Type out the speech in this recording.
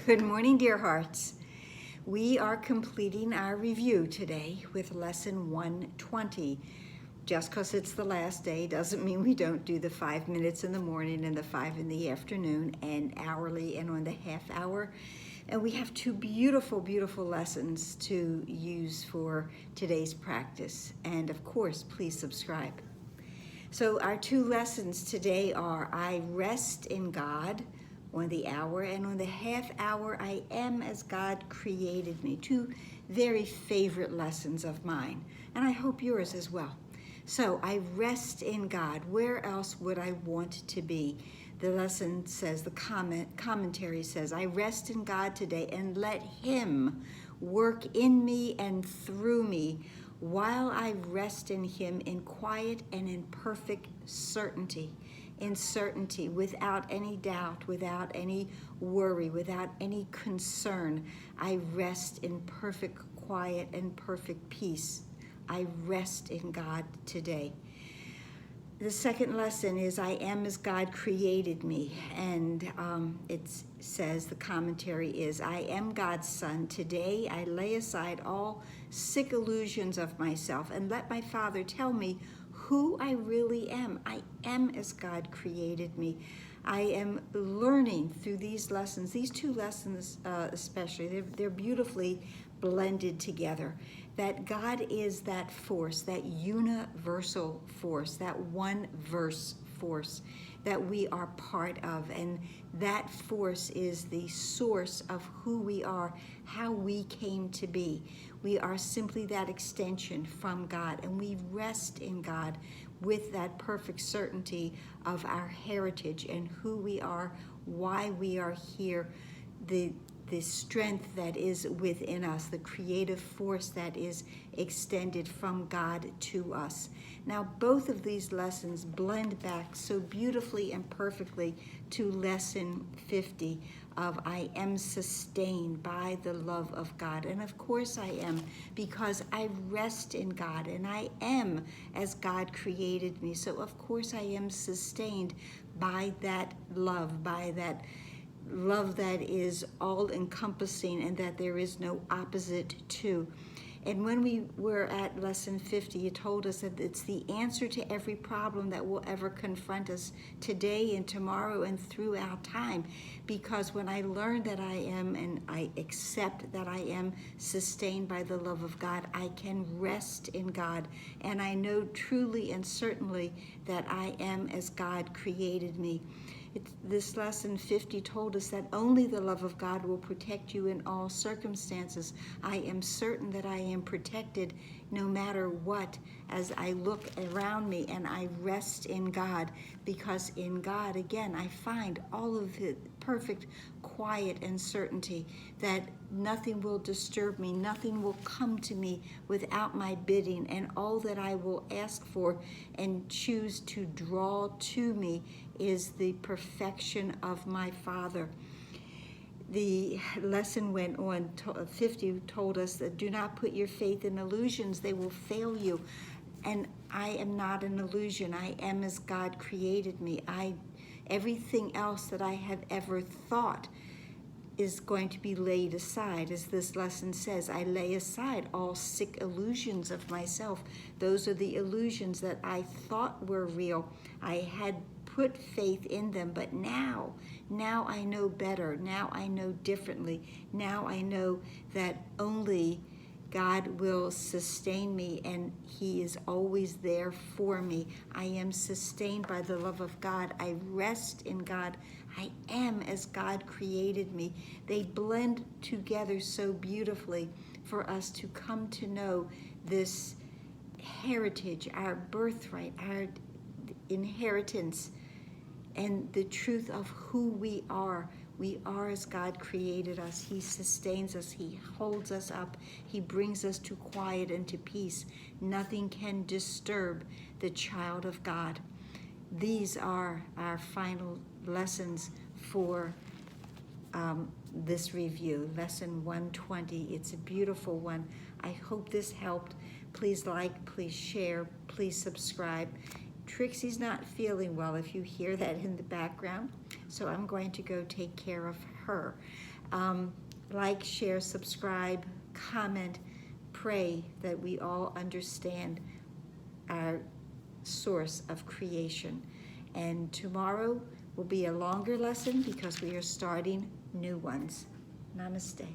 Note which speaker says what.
Speaker 1: Good morning, dear hearts. We are completing our review today with lesson 120. Just because it's the last day doesn't mean we don't do the 5 minutes in the morning and the 5 in the afternoon and hourly and on the half hour. And we have two beautiful, beautiful lessons to use for today's practice. And of course, please subscribe. So our two lessons today are I rest in God on the hour, and on the half hour, I am as God created me. Two very favorite lessons of mine, and I hope yours as well. So I rest in God. Where else would I want to be? The lesson says, the commentary says, I rest in God today and let Him work in me and through me while I rest in Him in quiet and in perfect certainty. In certainty, without any doubt, without any worry, without any concern. I rest in perfect quiet and perfect peace. I rest in God today. The second lesson is I am as God created me. And it says, the commentary is, I am God's son. Today I lay aside all sick illusions of myself and let my Father tell me who I really am. I am as God created me. I am learning through these lessons, these two lessons especially, they're beautifully blended together, that God is that force, that universal force, that one verse force that we are part of. And that force is the source of who we are, how we came to be. We are simply that extension from God, and we rest in God with that perfect certainty of our heritage and who we are, why we are here, the strength that is within us, the creative force that is extended from God to us. Now, both of these lessons blend back so beautifully and perfectly to lesson 50 of I am sustained by the love of God. And of course I am, because I rest in God and I am as God created me. So of course I am sustained by that love, by that love that is all-encompassing and that there is no opposite to. And when we were at lesson 50, it told us that it's the answer to every problem that will ever confront us today and tomorrow and throughout time. Because when I learn that I am and I accept that I am sustained by the love of God, I can rest in God. And I know truly and certainly that I am as God created me. This lesson 50 told us that only the love of God will protect you in all circumstances. I am certain that I am protected no matter what as I look around me and I rest in God, because in God, again, I find all of the perfect quiet and certainty that nothing will disturb me, nothing will come to me without my bidding, and all that I will ask for and choose to draw to me is the perfection of my Father. The lesson went on, 50 told us that do not put your faith in illusions, they will fail you. And I am not an illusion. I am as God created me. Everything else that I have ever thought is going to be laid aside. As this lesson says, I lay aside all sick illusions of myself. Those are the illusions that I thought were real. I had put faith in them, but now I know better. Now I know differently. Now I know that only God will sustain me, and He is always there for me. I am sustained by the love of God. I rest in God. I am as God created me. They blend together so beautifully for us to come to know this heritage, our birthright, our inheritance, and the truth of who we are. We are as God created us. He sustains us. He holds us up. He brings us to quiet and to peace. Nothing can disturb the child of God. These are our final lessons for this review, lesson 120. It's a beautiful one. I hope this helped. Please like, please share, please subscribe. Trixie's not feeling well, if you hear that in the background, so I'm going to go take care of her. Like, share, subscribe, comment, pray that we all understand our source of creation. And tomorrow will be a longer lesson because we are starting new ones. Namaste.